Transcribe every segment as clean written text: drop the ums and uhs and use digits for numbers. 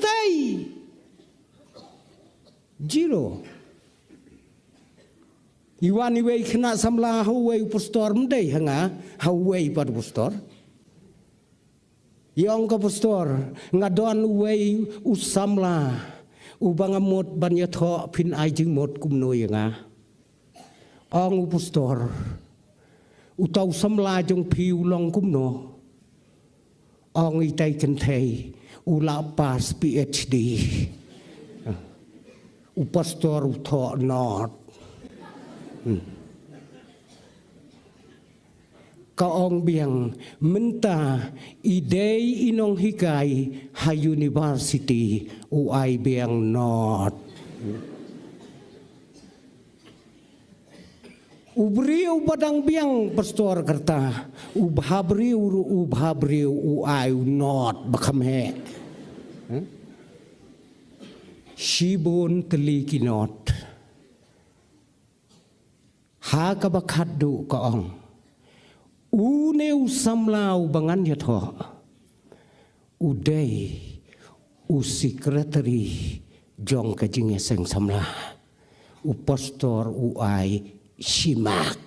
mendai. Zero. Iwan iwei kena samla hawai pastor mendai hanga hawai pada pastor. Yang ke pastor ngadon uwei usamla ubang amot banyak thok pin ai jing mot kumno yanga. Ong pastor utau samla jong piu long kumno. Ong itai kentai ula pas PhD. Pastor uthok not. Kaong biang menta idei inong hikai ha university uai biang not. Ubriu badang biang pastor kerta ubhabriu uai not bakame. Shibun teliki not. Ha kabakadu kaong. Uneu samlau bangan yatho. Udai sekretari jong kajing seng samla. Pastor uai Shimax.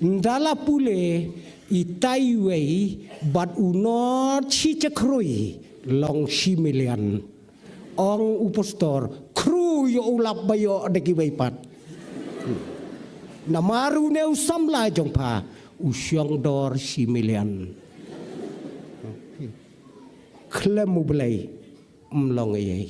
Ndala pule itaiwei bat unot si cekrui long si milian. Ong pastor kru yo ulap bayo deki baipat. Namaru neu samla jong pa usyong dor si milian. Klemu belai mlong ye.